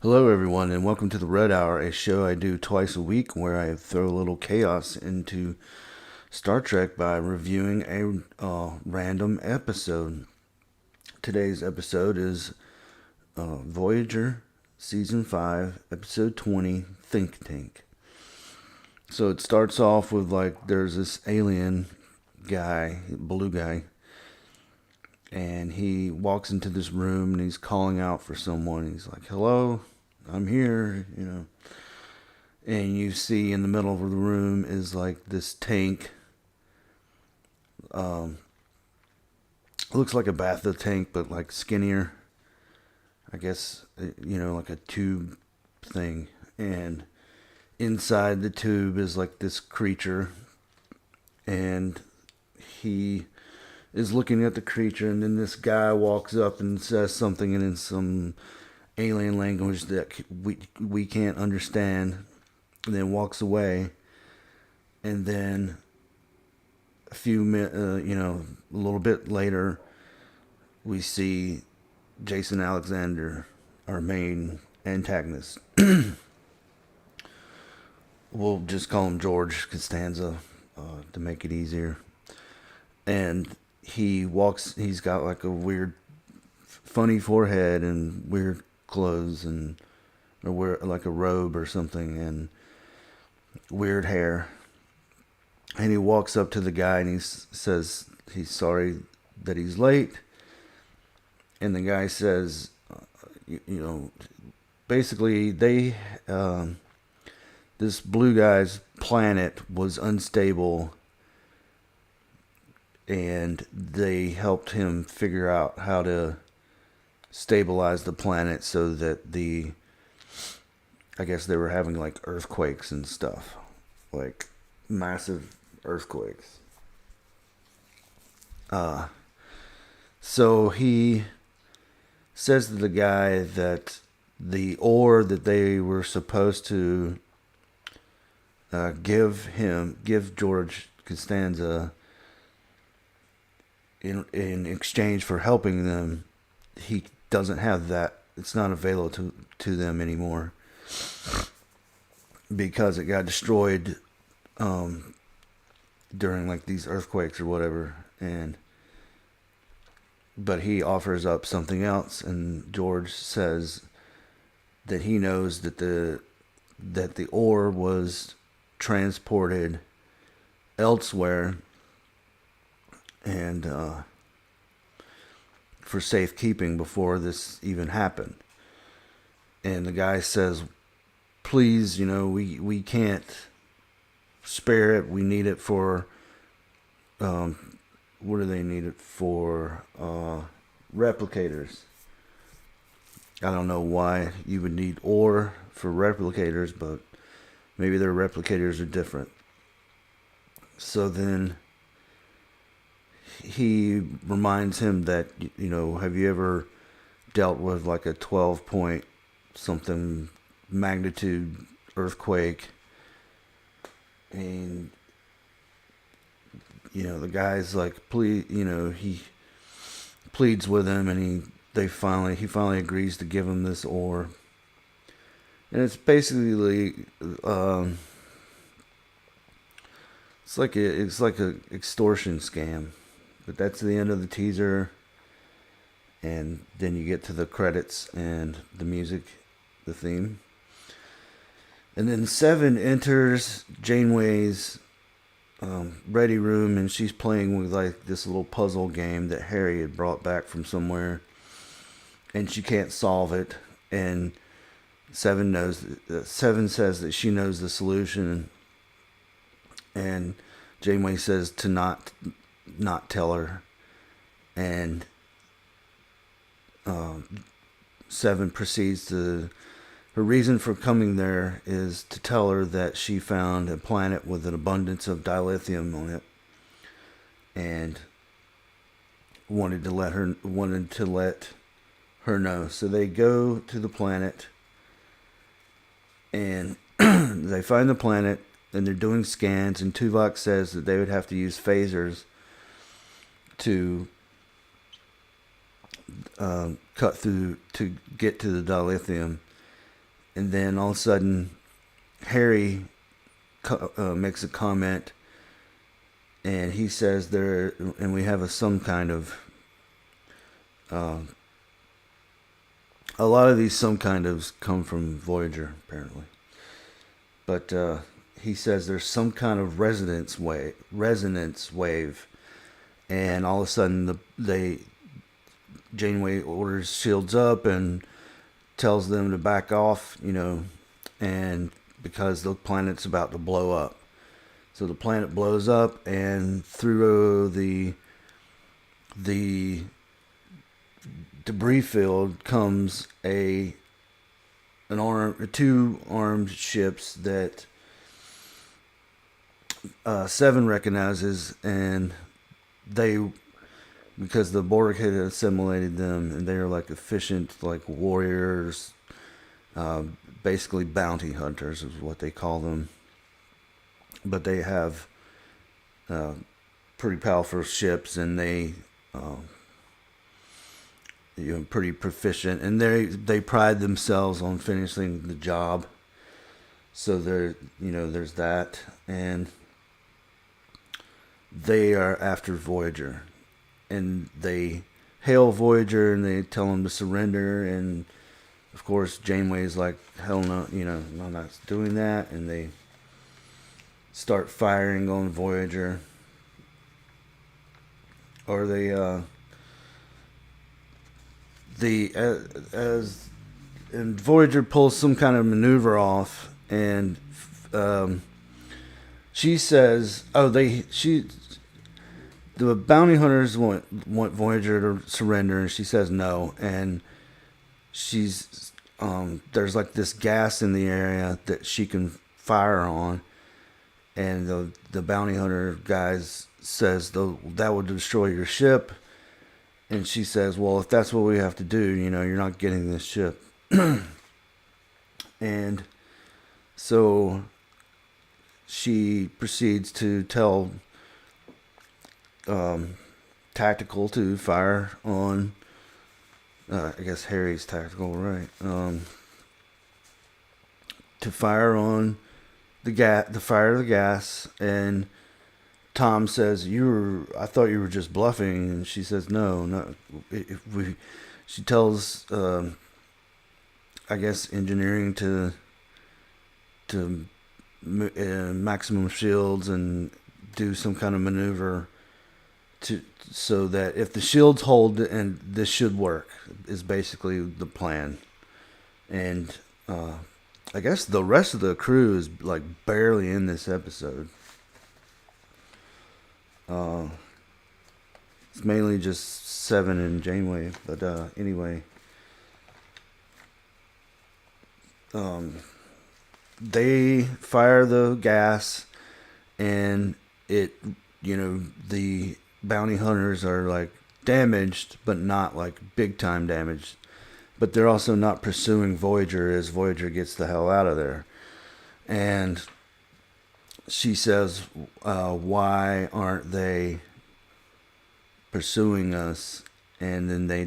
Hello, everyone, and welcome to the Red Hour, a show I do twice a week where I throw a little chaos into Star Trek by reviewing a random episode. Today's episode is Voyager, Season 5, Episode 20, Think Tank. So it starts off with there's this alien guy, blue guy, and he walks into this room and he's calling out for someone. He's like, "Hello, I'm here." And you see in the middle of the room is like this tank. Um, looks like a bathtub tank, but like skinnier. I guess, like a tube thing. And inside the tube is like this creature. And he is looking at the creature, and then this guy walks up and says something in some alien language that we can't understand, and then walks away. And then a little bit later, we see Jason Alexander, our main antagonist. We'll just call him George Costanza to make it easier. And he's got like a weird, funny forehead and weird clothes and or wear like a robe or something and weird hair. And he walks up to the guy and he says he's sorry that he's late. And the guy says, basically this blue guy's planet was unstable, and they helped him figure out how to stabilize the planet so that I guess they were having like earthquakes and stuff, like massive earthquakes. So he says to the guy that the ore that they were supposed to give George Costanza in exchange for helping them, he doesn't have that. It's not available to them anymore because it got destroyed during like these earthquakes or whatever. But he offers up something else, and George says that he knows that the ore was transported elsewhere and for safekeeping before this even happened. And the guy says, "Please, we can't spare it. We need it for what do they need it for? Replicators." I don't know why you would need ore for replicators, but maybe their replicators are different. So then he reminds him that, have you ever dealt with like a 12 point something magnitude earthquake? And the guy's like, please, he pleads with him, and he finally agrees to give him this ore. And it's basically it's like a extortion scam. But that's the end of the teaser, and then you get to the credits and the music, the theme. And then Seven enters Janeway's ready room, and she's playing with like this little puzzle game that Harry had brought back from somewhere, and she can't solve it. And Seven says that she knows the solution, and Janeway says to not tell her. And Seven proceeds to. Her reason for coming there is to tell her that she found a planet with an abundance of dilithium on it, and wanted to let her know. So they go to the planet, and they find the planet, and they're doing scans. And Tuvok says that they would have to use phasers to cut through to get to the dilithium. And then all of a sudden, Harry makes a comment, and he says there, and we have some kind of, a lot of these some kind ofs come from Voyager apparently, but he says there's some kind of resonance wave, and all of a sudden Janeway orders shields up and tells them to back off, and because the planet's about to blow up. So the planet blows up, and through the debris field comes two armed ships that Seven recognizes, and because the Borg had assimilated them, and they are like efficient, like warriors, basically bounty hunters is what they call them. But they have pretty powerful ships, and they pretty proficient, and they pride themselves on finishing the job. So there's that, and they are after Voyager, and they hail Voyager, and they tell them to surrender, and of course Janeway's like, hell no, I'm not doing that, and they start firing on Voyager, or and Voyager pulls some kind of maneuver off, and she says, the bounty hunters want Voyager to surrender, and she says no, and there's like this gas in the area that she can fire on, and the bounty hunter guys says that would destroy your ship, and she says, well, if that's what we have to do, you're not getting this ship. And so she proceeds to tell Tactical to fire on, I guess Harry's Tactical, right? To fire on the fire of the gas, and Tom says, I thought you were just bluffing, and she says, no. She tells, I guess, engineering to maximum shields and do some kind of maneuver so that if the shields hold, and this should work, is basically the plan. And I guess the rest of the crew is like barely in this episode. It's mainly just Seven and Janeway, but anyway, they fire the gas, and the bounty hunters are like damaged, but not like big time damaged. But they're also not pursuing Voyager as Voyager gets the hell out of there. And she says, why aren't they pursuing us? And then they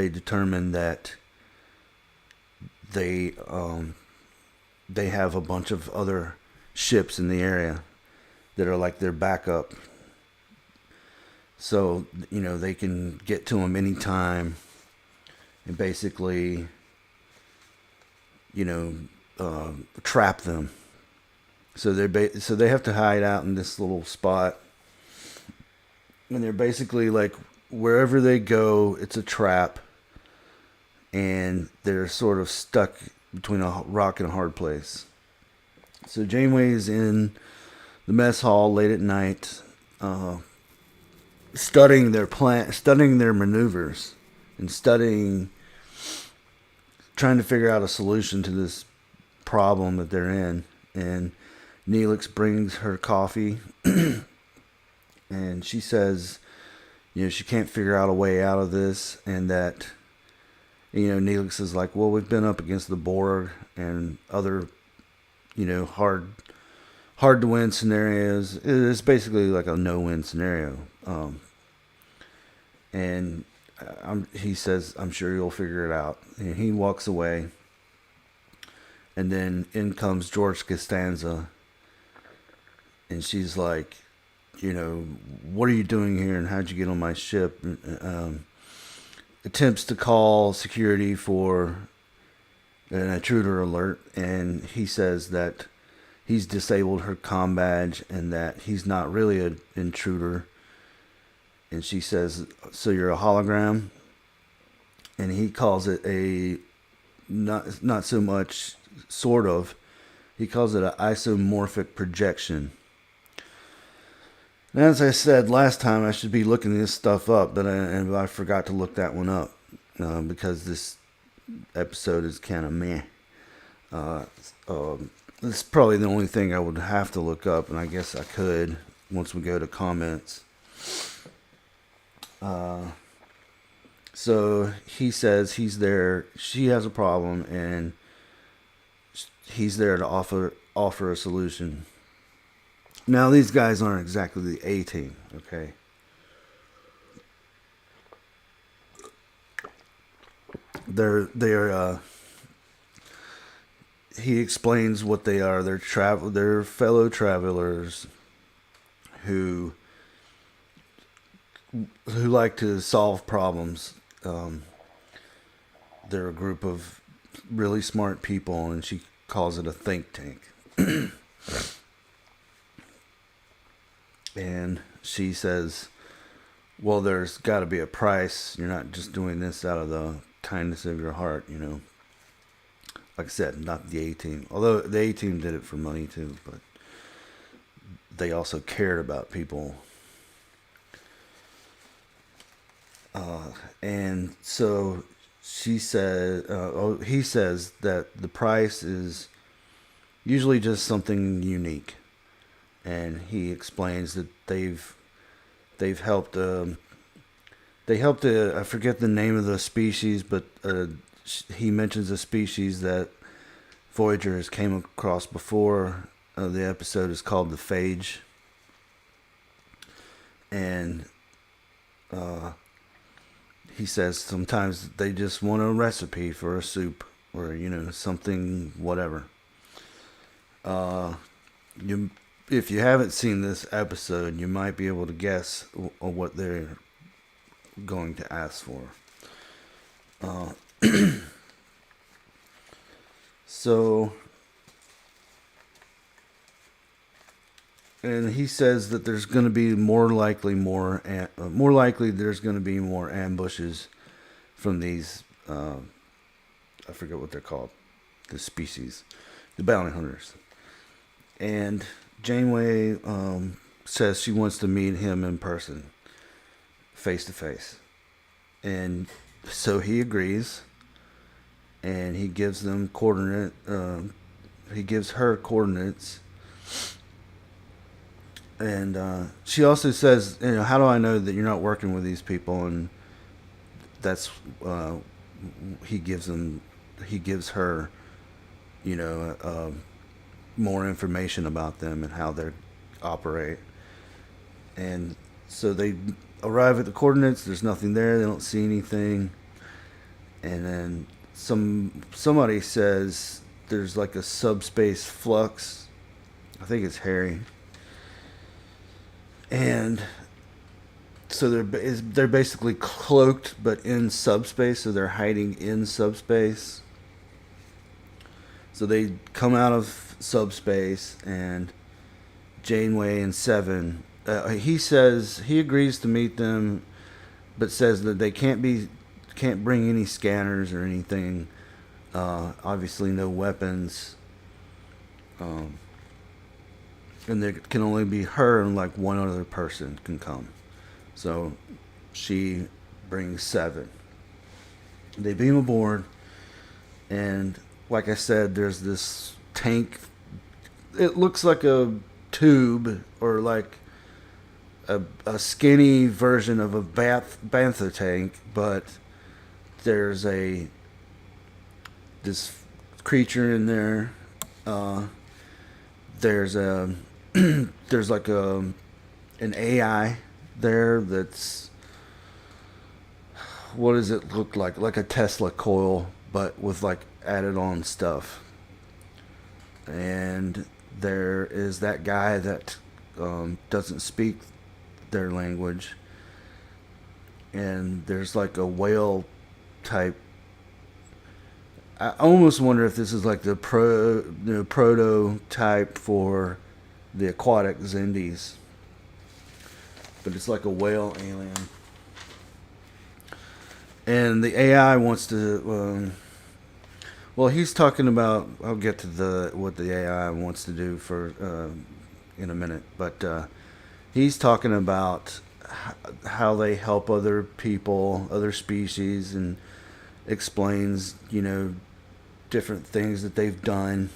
determine that they have a bunch of other ships in the area that are like their backup. So, they can get to them anytime and basically, trap them. So they have to hide out in this little spot, and they're basically like, wherever they go, it's a trap, and they're sort of stuck between a rock and a hard place. So Janeway is in the mess hall late at night, studying their maneuvers, and trying to figure out a solution to this problem that they're in. And Neelix brings her coffee, and she says, she can't figure out a way out of this, and that, Neelix is like, well, we've been up against the Borg and other, hard to win scenarios. It's basically like a no-win scenario. And he says, I'm sure you'll figure it out. And he walks away. And then in comes George Costanza, and she's like, what are you doing here, and how'd you get on my ship? Attempts to call security for an intruder alert, and he says that he's disabled her comm badge and that he's not really an intruder. And she says, so you're a hologram? And he calls it a, not so much, sort of, he calls it an isomorphic projection. And as I said last time, I should be looking this stuff up, but I forgot to look that one up because this episode is kind of meh. This is probably the only thing I would have to look up, and I guess I could once we go to comments. So he says he's there. She has a problem, and he's there to offer a solution. Now these guys aren't exactly the A team, okay? They're he explains what they are. They're fellow travelers who like to solve problems. They're a group of really smart people, and she calls it a think tank. And she says, well, there's got to be a price. You're not just doing this out of the kindness of your heart, Like I said, not the A-team. Although the A-team did it for money too, but they also cared about people. And so he says that the price is usually just something unique. And he explains that they've helped. I forget the name of the species, but he mentions a species that Voyager has came across before. The episode is called the phage, and he says sometimes they just want a recipe for a soup or something, whatever. If you haven't seen this episode, you might be able to guess what they're going to ask for. So, and he says that there's going to be more likely there's going to be more ambushes from these. I forget what they're called, the species, the bounty hunters, and Janeway says she wants to meet him in person, face to face. And so he agrees, and he gives them he gives her coordinates. And she also says, how do I know that you're not working with these people? And that's he gives her, more information about them and how they operate. And so they arrive at the coordinates. There's nothing there. They don't see anything. And then somebody says there's like a subspace flux. I think it's Harry. And so they're basically cloaked, but in subspace. So they're hiding in subspace. So they come out of subspace, and Janeway and Seven. He says he agrees to meet them, but says that they can't bring any scanners or anything. Obviously, no weapons. And there can only be her and like one other person can come. So she brings Seven. They beam aboard, and like I said, there's this tank. It looks like a tube or like a skinny version of a bantha tank, but there's this creature in there. There's like an AI there that's, what does it look like? Like a Tesla coil, but with like added on stuff. and there is that guy that doesn't speak their language, and there's like a whale type. I almost wonder if this is like the prototype for the aquatic Zindies, but it's like a whale alien. And the AI wants to. Well, he's talking about. I'll get to the what the AI wants to do for in a minute, but he's talking about how they help other people, other species, and explains different things that they've done,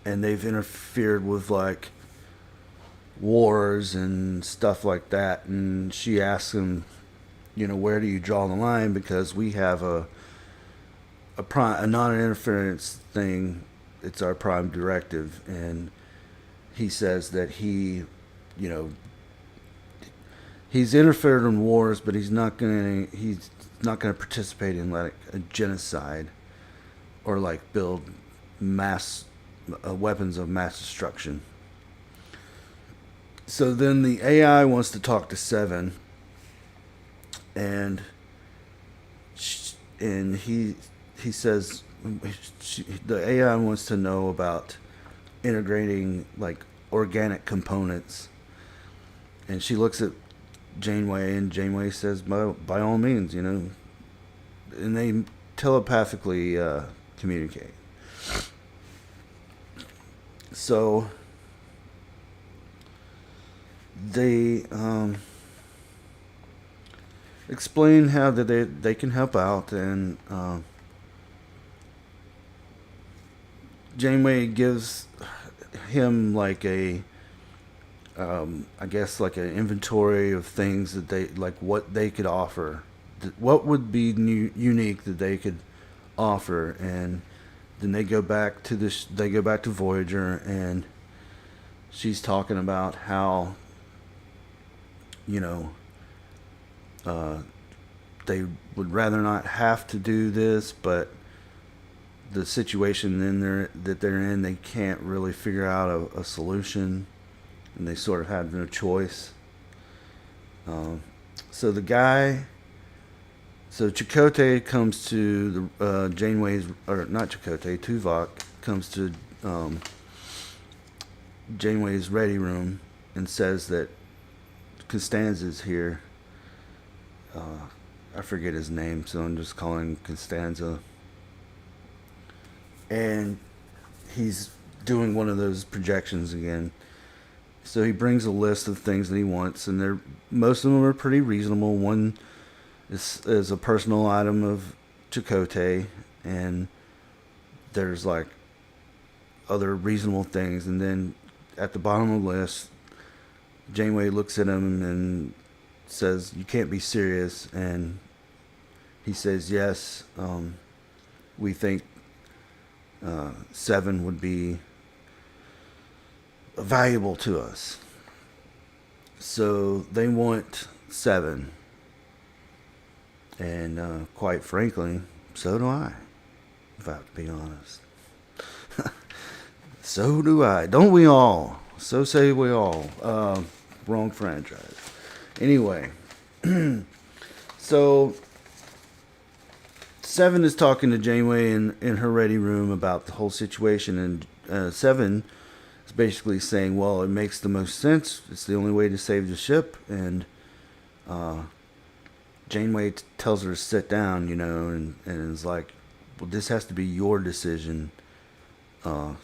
and they've interfered with like wars and stuff like that. And she asks him, where do you draw the line? Because we have a non-interference thing. It's our prime directive, and he says that you know, he's interfered in wars, but he's not gonna participate in like a genocide or like build mass weapons of mass destruction. So then the AI wants to talk to Seven, and he says the AI wants to know about integrating like organic components, and she looks at Janeway, and Janeway says, by all means, and they telepathically communicate. So they explain how that they can help out, and Janeway gives him like I guess like an inventory of things that they like, what they could offer, what would be unique that they could offer. And then they go back to Voyager, and she's talking about how they would rather not have to do this, but the situation that they're in, they can't really figure out a solution, and they sort of have no choice. So Chakotay comes to the Janeway's, or not Chakotay, Tuvok comes to Janeway's ready room and says that Costanza's here. I forget his name, so I'm just calling Costanza. And he's doing one of those projections again. So he brings a list of things that he wants, and most of them are pretty reasonable. One is a personal item of Chakotay, and there's like other reasonable things. And then at the bottom of the list, Janeway looks at him and says, "You can't be serious." And he says, "Yes, we think Seven would be valuable to us." So they want Seven, and quite frankly, so do I, if I have to be honest. So do I. Don't we all? So say we all. Wrong franchise. Anyway, so Seven is talking to Janeway in her ready room about the whole situation, and Seven is basically saying, well, it makes the most sense. It's the only way to save the ship. And Janeway tells her to sit down, and is like, well, this has to be your decision. I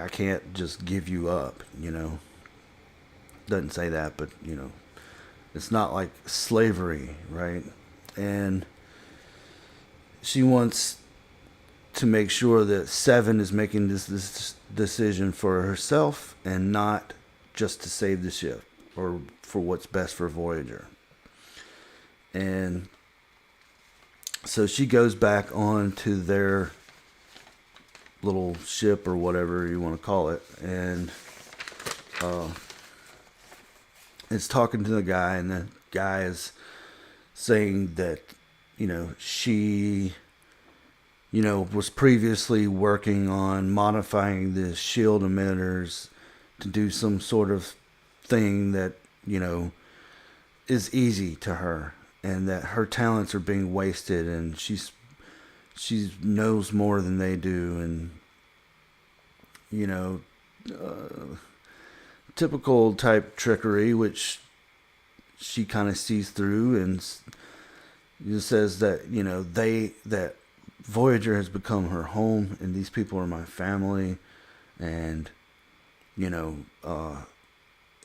can't just give you up, Doesn't say that, but, it's not like slavery, right? And she wants to make sure that Seven is making this decision for herself and not just to save the ship or for what's best for Voyager. And so she goes back on to their little ship or whatever you want to call it, and it's talking to the guy, and the guy is saying that she was previously working on modifying the shield emitters to do some sort of thing that, you know, is easy to her, and that her talents are being wasted, and she knows more than they do, and you know, uh, typical type trickery, which she kind of sees through, and says that that Voyager has become her home, and these people are my family, and you know,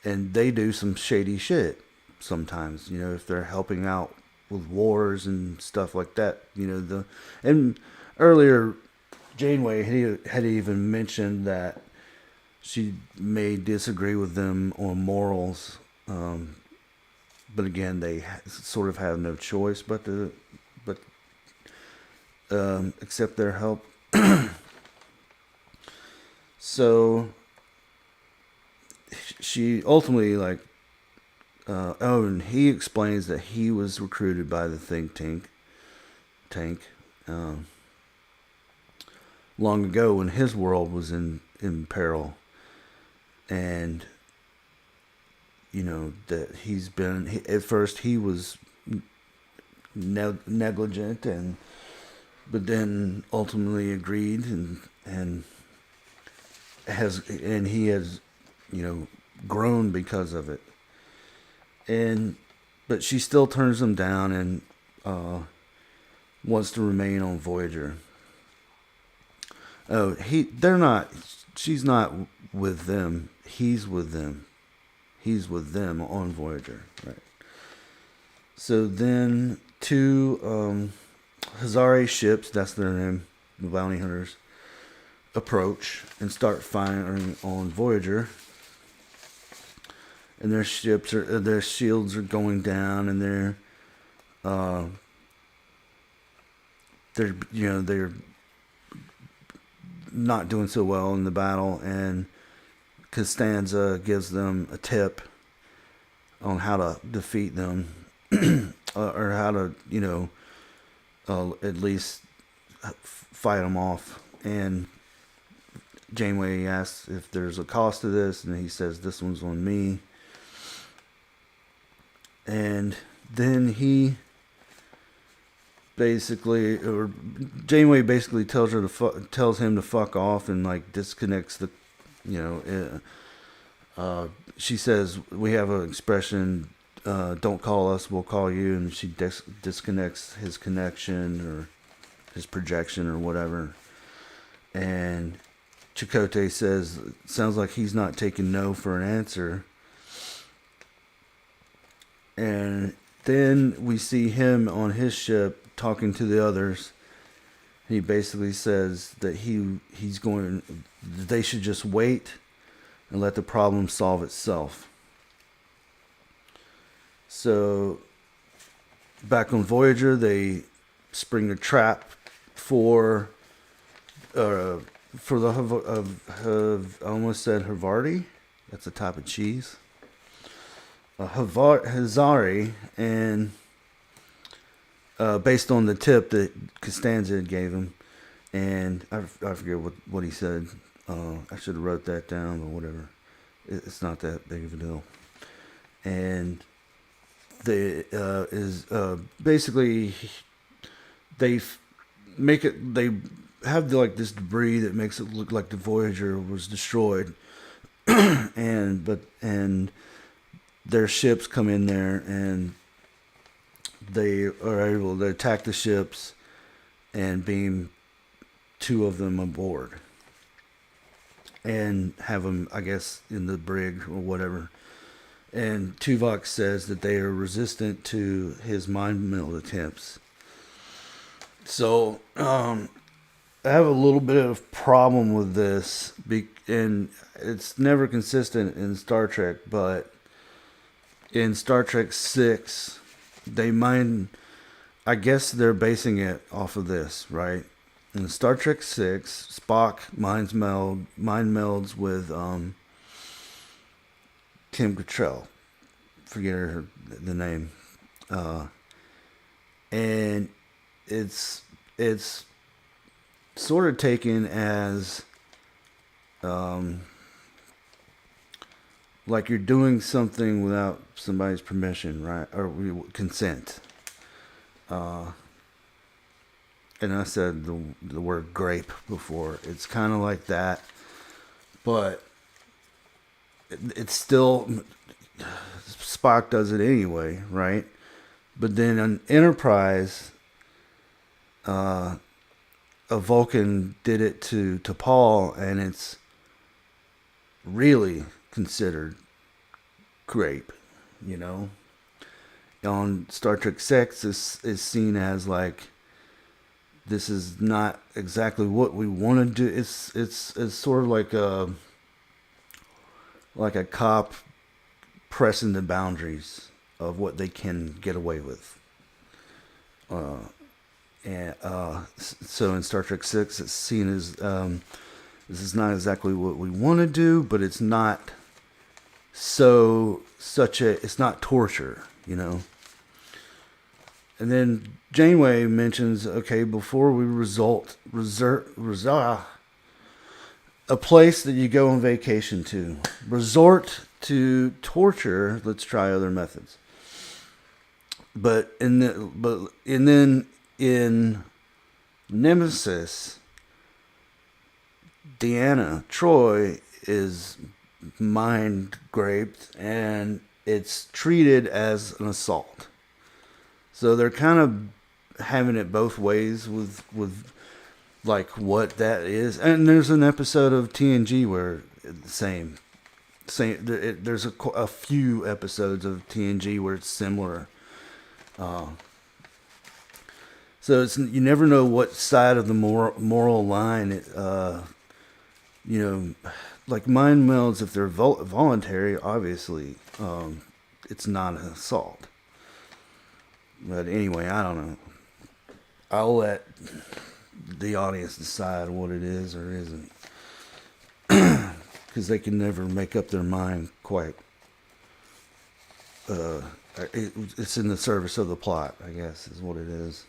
and they do some shady shit sometimes. If they're helping out with wars and stuff like that. And earlier Janeway had even mentioned that she may disagree with them on morals, but again, they sort of have no choice but accept their help. So she ultimately and he explains that he was recruited by the think tank um, long ago when his world was in peril, and that at first he was negligent, but then ultimately agreed, and he has grown because of it, but she still turns him down, and wants to remain on Voyager. Oh, they're not. She's not with them. He's with them. He's with them on Voyager, right? So then two Hazari ships, that's their name, the bounty hunters, approach and start firing on Voyager. And their shields are going down, and they're not doing so well in the battle, and Costanza gives them a tip on how to defeat them, or how to, at least fight them off. And Janeway asks if there's a cost to this, and he says, "This one's on me." And then Janeway basically tells him to fuck off, and disconnects the, she says, we have an expression, don't call us, we'll call you, and she disconnects his connection or his projection or whatever. And Chakotay says, sounds like he's not taking no for an answer. And then we see him on his ship talking to the others. He basically says that they should just wait and let the problem solve itself. So back on Voyager, they spring a trap for the I almost said Havarti. That's a type of cheese. Hazari, and based on the tip that Costanza gave him, and I forget what he said. I should have wrote that down, but whatever. It's not that big of a deal. And basically they have this debris that makes it look like the Voyager was destroyed, and their ships come in there, and they are able to attack the ships and beam two of them aboard and have them, I guess, in the brig or whatever. And Tuvok says that they are resistant to his mind meld attempts. So I have a little bit of problem with this, and it's never consistent in Star Trek, but in Star Trek 6, I guess they're basing it off of this, right? In Star Trek 6, Spock mind melds with Kim Cattrall. Forget the name. And it's sort of taken as like you're doing something without somebody's permission, right? Or consent. Uh, and I said the word grape before. It's kind of like that, but it's still Spock does it anyway, right? But then on Enterprise, a Vulcan did it to Paul, and it's really considered grape, you know. On Star Trek 6, this is seen as like this is not exactly what we want to do. It's sort of like a cop pressing the boundaries of what they can get away with. Uh, so in Star Trek 6, it's seen as this is not exactly what we want to do, but it's not it's not torture, you know. And then Janeway mentions, okay, before we a place that you go on vacation to, resort to torture. Let's try other methods. And then in Nemesis, Deanna Troi is mind raped, and it's treated as an assault. So they're kind of having it both ways with like what that is. And there's an episode of TNG where same. There's a few episodes of TNG where it's similar. So you never know what side of the moral line like mind melds, if they're voluntary, obviously, it's not an assault. But anyway, I don't know. I'll let the audience decide what it is or isn't. Because they can never make up their mind quite. It's in the service of the plot, I guess, is what it is.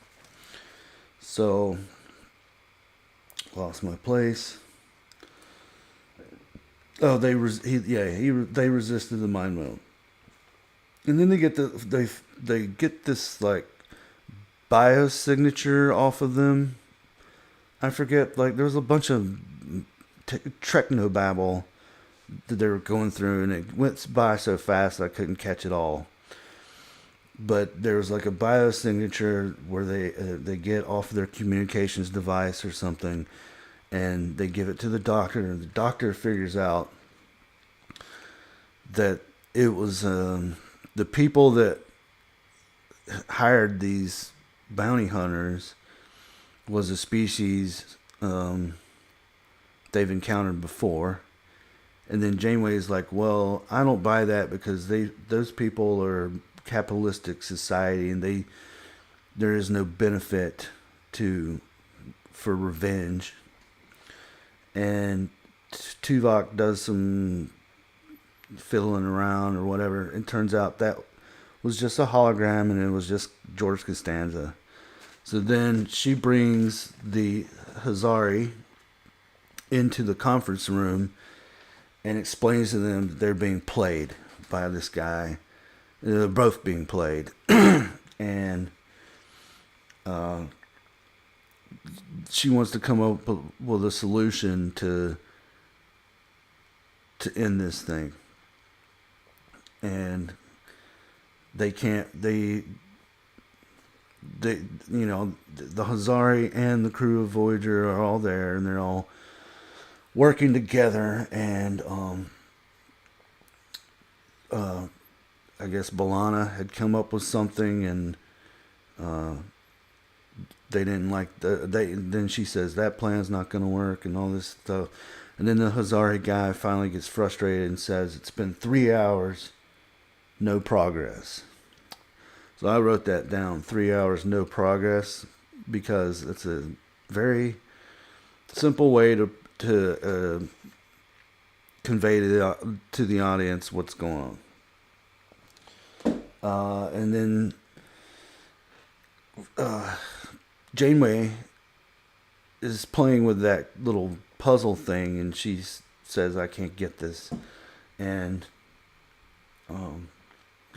So, lost my place. Oh, they resisted the mind meld, and then they get this like biosignature off of them. I forget, like there was a bunch of technobabble that they were going through, and it went by so fast I couldn't catch it all. But there was like a biosignature where they get off their communications device or something, and they give it to the doctor, and the doctor figures out that it was the people that hired these bounty hunters was a species they've encountered before. And then Janeway is like, well, I don't buy that because those people are capitalistic society, and there is no benefit for revenge. And Tuvok does some fiddling around or whatever. It turns out that was just a hologram, and it was just George Costanza. So then she brings the Hazari into the conference room and explains to them that they're being played by this guy. They're both being played. And she wants to come up with a solution to end this thing. And they can't, the Hazari and the crew of Voyager are all there, and they're all working together, and I guess B'Elanna had come up with something, and they didn't like then she says that plan's not going to work and all this stuff. And then the Hazari guy finally gets frustrated and says, it's been 3 hours, no progress. So I wrote that down, 3 hours, no progress, because it's a very simple way to convey to the audience what's going on. And then Janeway is playing with that little puzzle thing, and she says, "I can't get this," and um,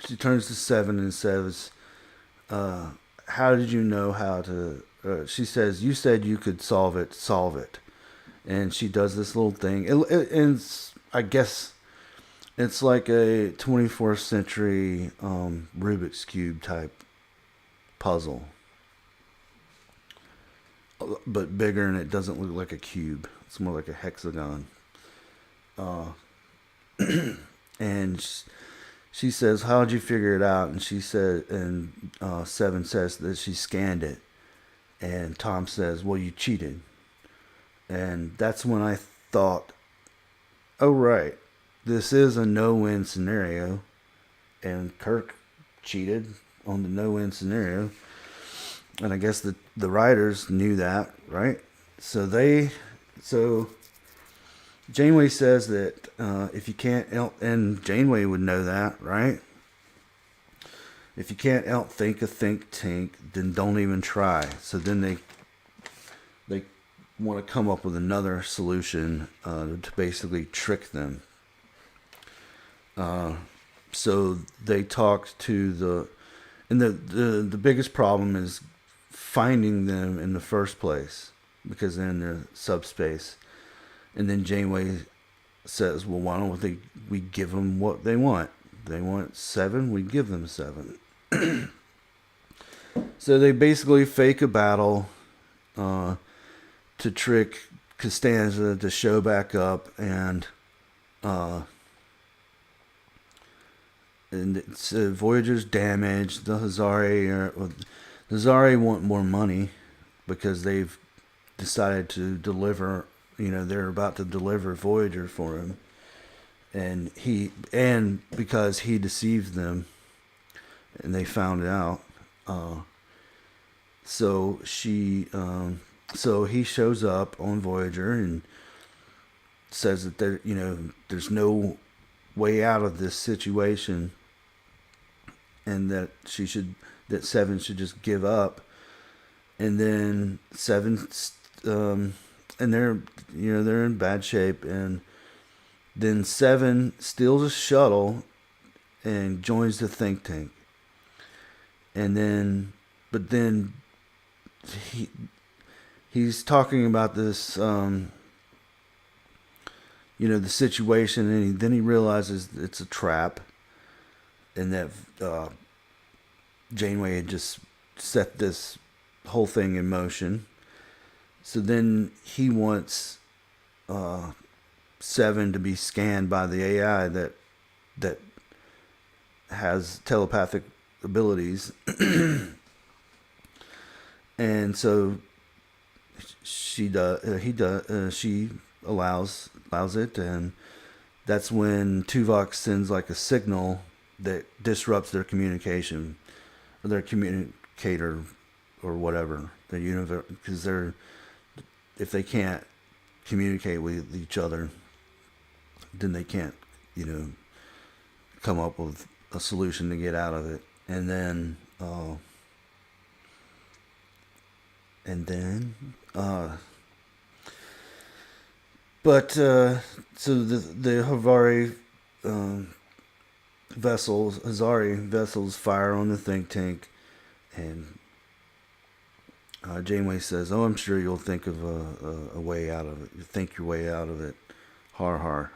she turns to Seven and says, "How did you know how to?" She says, "You said you could solve it. Solve it." And she does this little thing. And I guess it's like a 24th century Rubik's Cube type puzzle, but bigger, and it doesn't look like a cube. It's more like a hexagon. Uh, and she says, "How'd you figure it out?" And she said, and Seven says that she scanned it. And Tom says, "Well, you cheated." And that's when I thought, oh, right, this is a no-win scenario. And Kirk cheated on the no-win scenario. And I guess the writers knew that, right? So Janeway says that if you can't, and Janeway would know that, right? If you can't outthink a think tank, then don't even try. So then they want to come up with another solution to basically trick them. So they talked to the biggest problem is finding them in the first place because they're in the subspace. And then Janeway says, "Well, why don't we give them what they want? They want 7, we give them 7." So they basically fake a battle to trick Costanza to show back up, and it's, Voyager's damaged. The Hazari want more money because they've decided to deliver. They're about to deliver Voyager for him, and because he deceived them, and they found it out. So he shows up on Voyager and says that there's no way out of this situation, and that Seven should just give up. And then Seven, and they're in bad shape, and then Seven steals a shuttle and joins the think tank. And then, but then he's talking about this, the situation, and then he realizes it's a trap, and that Janeway had just set this whole thing in motion. So then he wants Seven to be scanned by the AI that has telepathic abilities, and so she allows it, and that's when Tuvok sends like a signal that disrupts their communication, or their communicator, or whatever, the universe, because if they can't communicate with each other, then they can't come up with a solution to get out of it. And then so the Havari vessels fire on the think tank, and Janeway says, "Oh, I'm sure you'll think of a way out of it. You think your way out of it. Har har."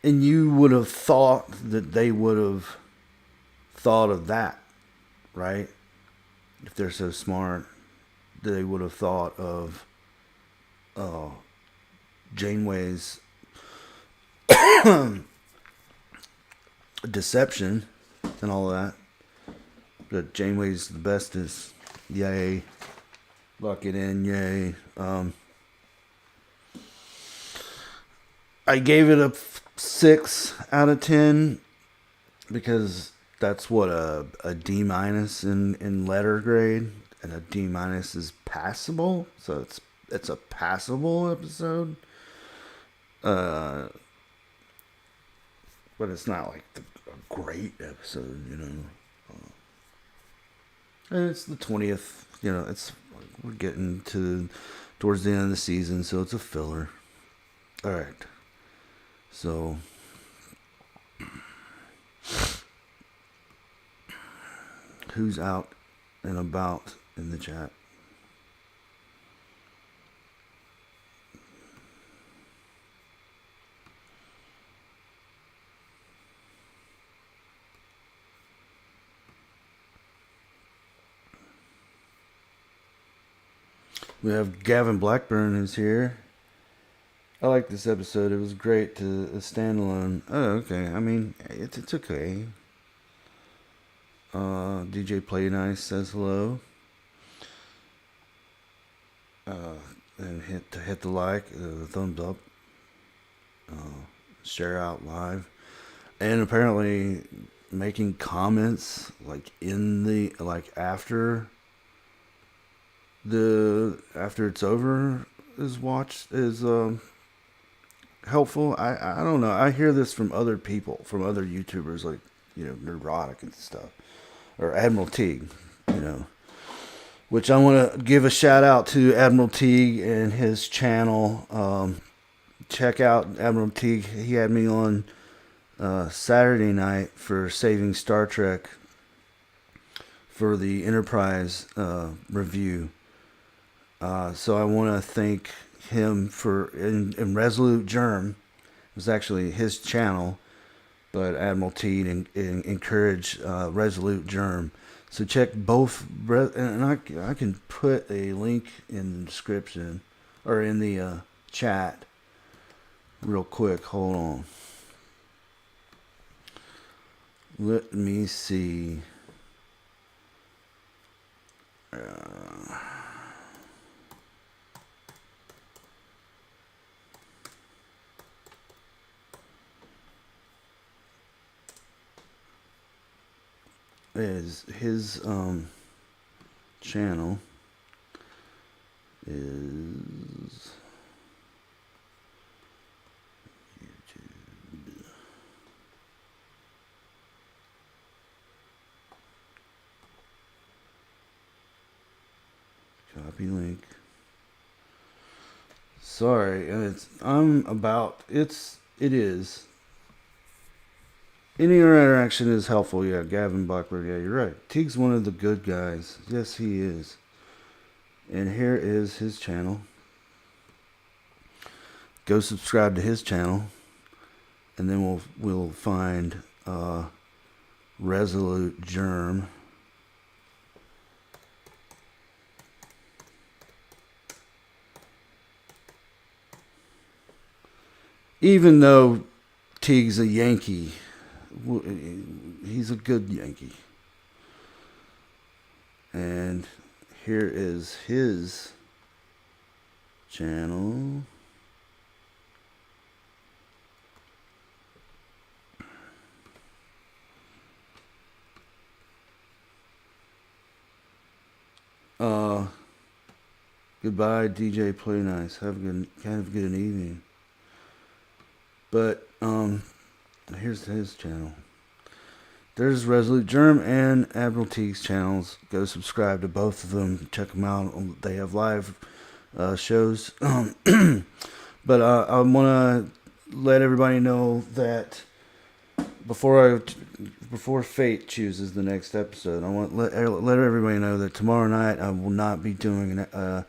And you would have thought that they would have thought of that, right? If they're so smart, they would have thought of Janeway's deception and all that. But Janeway's the bestest. Yay. Lock it in. Yay. I gave it a 6 out of 10 because that's what a D- in letter grade, and a D- is passable, so it's a passable episode. But it's not like a great episode, And it's the 20th, it's we're getting towards the end of the season, so it's a filler. All right. So who's out and about in the chat? We have Gavin Blackburn who's here. I like this episode. It was great to a standalone. Oh, okay. I mean, it's okay. DJ Play Nice says hello. And hit the like, the thumbs up, share out live, and apparently making comments like after it's over is helpful. I don't know. I hear this from other people, from other YouTubers like Neurotic and stuff, or Admiral Teague, which I want to give a shout out to Admiral Teague and his channel. Check out Admiral Teague. He had me on Saturday night for Saving Star Trek for the Enterprise review. So I want to thank him for in Resolute Germ. It was actually his channel, but Admiral Teague encouraged Resolute Germ. So check both, and I can put a link in the description or in the chat real quick. Hold on. Let me see. Is his channel is YouTube. Copy link. Sorry, it is. Any interaction is helpful. Yeah, Gavin Blackbird. Yeah, you're right. Teague's one of the good guys. Yes, he is. And here is his channel. Go subscribe to his channel, and then we'll find Resolute Germ. Even though Teague's a Yankee, he's a good Yankee. And here is his channel. Goodbye, DJ Play Nice. Have a good evening. But here's his channel. There's Resolute Germ and Admiral Teague's channels. Go subscribe to both of them. Check them out. They have live shows. But I want to let everybody know that before fate chooses the next episode, I want to let everybody know that tomorrow night I will not be doing a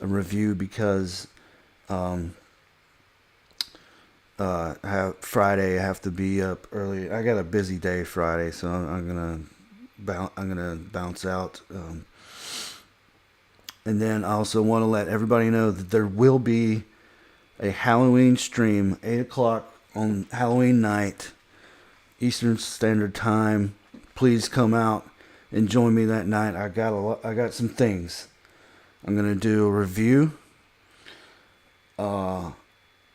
review because Friday I have to be up early. I got a busy day Friday, so I'm gonna bounce out. And then I also want to let everybody know that there will be a Halloween stream, 8 o'clock on Halloween night, Eastern Standard Time. Please come out and join me that night. I got some things. I'm gonna do a review.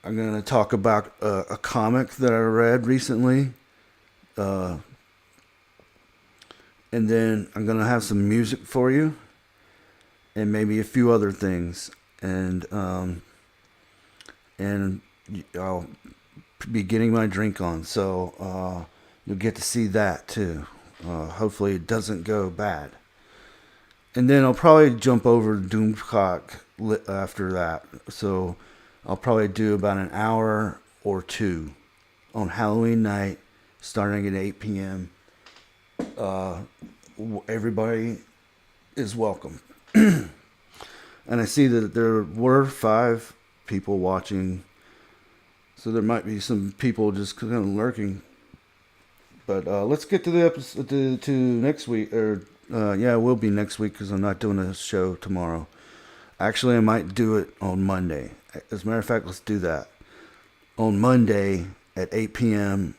I'm going to talk about a comic that I read recently. And then I'm going to have some music for you. And maybe a few other things. And I'll be getting my drink on. So you'll get to see that too. Hopefully it doesn't go bad. And then I'll probably jump over to Doomcock after that. So I'll probably do about an hour or two on Halloween night, starting at 8 p.m. Everybody is welcome. And I see that there were 5 people watching, so there might be some people just kind of lurking. But let's get to the episode to next week, or yeah, it will be next week because I'm not doing a show tomorrow. Actually, I might do it on Monday. As a matter of fact, let's do that. On Monday at 8 p.m.,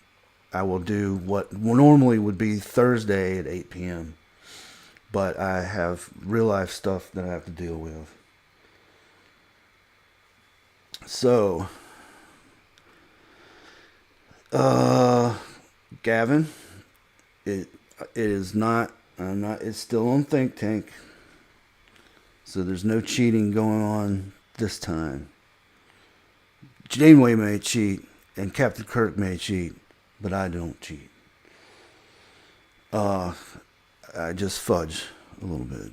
I will do what normally would be Thursday at 8 p.m. But I have real life stuff that I have to deal with. So, Gavin, it is not. I'm not. It's still on Think Tank. So there's no cheating going on this time. Janeway may cheat, and Captain Kirk may cheat, but I don't cheat. I just fudge a little bit.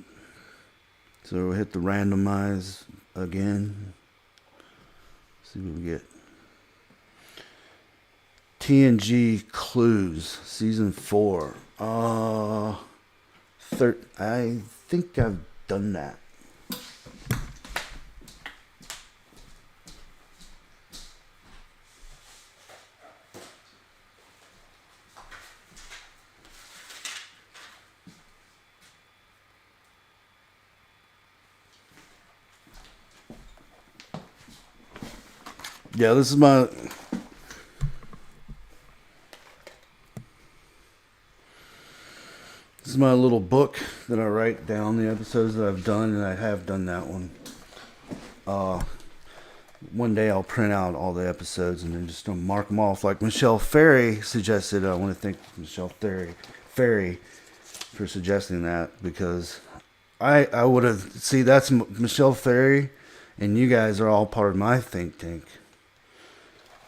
So we'll hit the randomize again. See what we get. TNG Clues, Season 4. I think I've done that. Yeah, this is my little book that I write down the episodes that I've done, and I have done that one. One day I'll print out all the episodes and then just mark them off, like Michelle Ferry suggested. I want to thank Michelle Ferry for suggesting that, because I would have that's Michelle Ferry, and you guys are all part of my think tank.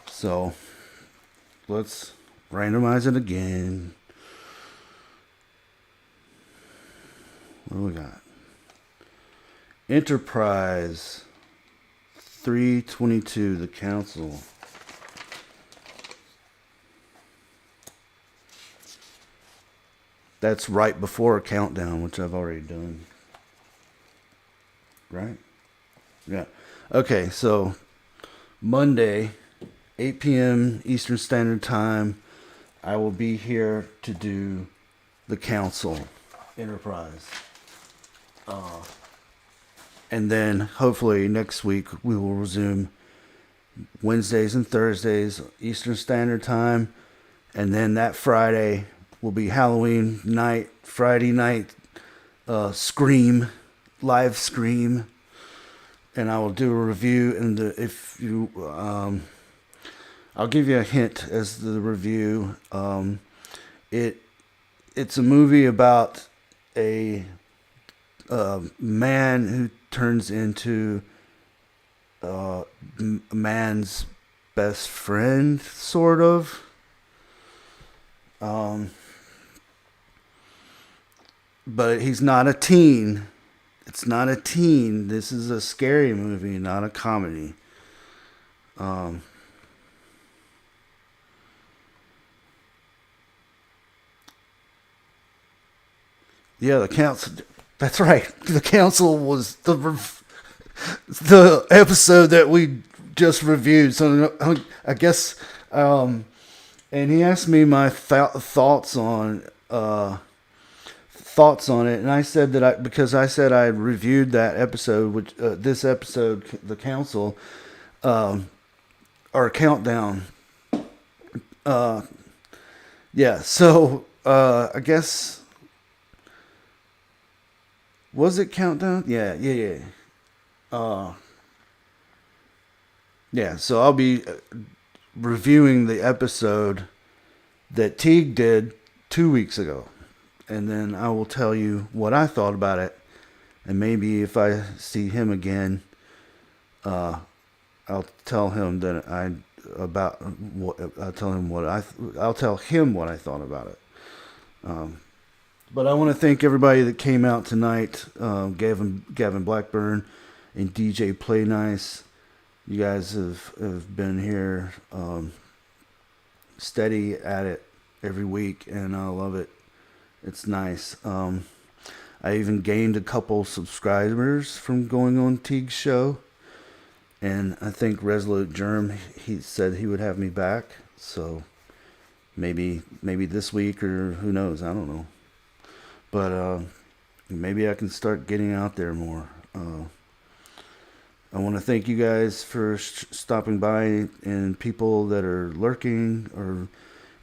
So let's randomize it again. What do we got? Enterprise 322, the Council. That's right before a countdown, which I've already done. Right? Yeah. Okay, so Monday, 8 p.m. Eastern Standard Time, I will be here to do the Council, Enterprise. And then hopefully next week we will resume Wednesdays and Thursdays Eastern Standard Time, and then that Friday will be Halloween night, Friday night, Scream, live Scream, and I will do a review. And if you, I'll give you a hint as the review. It's a movie about a man who turns into a man's best friend, sort of. But he's not a teen. It's not a teen. This is a scary movie, not a comedy. Yeah, the council. That's right. The Council was the episode that we just reviewed. So I guess, and he asked me my thoughts on it, and I said that because I said I reviewed that episode, which this episode, the Council, or Countdown. Yeah. So I guess. Was it Countdown? Yeah. Yeah, so I'll be reviewing the episode that Teague did 2 weeks ago. And then I will tell you what I thought about it. And maybe if I see him again, I'll tell him that I'll tell him what I thought about it. But I want to thank everybody that came out tonight. Gavin Blackburn and DJ Play Nice. You guys have been here steady at it every week, and I love it. It's nice. I even gained a couple subscribers from going on Teague's show. And I think Resolute Germ, he said he would have me back. So maybe this week, or who knows, I don't know. But maybe I can start getting out there more. I want to thank you guys for stopping by, and people that are lurking, or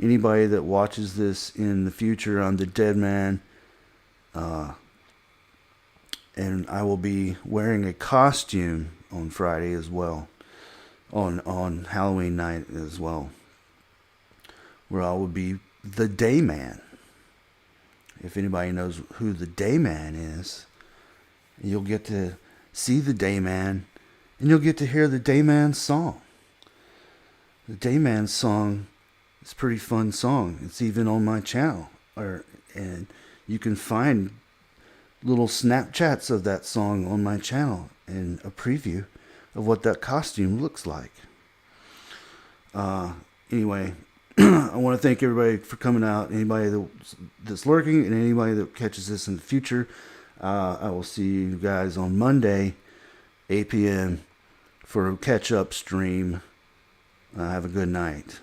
anybody that watches this in the future. I'm the Dead Man. And I will be wearing a costume on Friday as well. On Halloween night as well. Where I will be the Day Man. If anybody knows who the Day Man is, you'll get to see the Day Man, and you'll get to hear the Day Man song. The Day Man song is a pretty fun song. It's even on my channel, and you can find little Snapchats of that song on my channel and a preview of what that costume looks like. Anyway, I want to thank everybody for coming out. Anybody that's lurking, and anybody that catches this in the future. I will see you guys on Monday, 8 p.m. for a catch-up stream. Have a good night.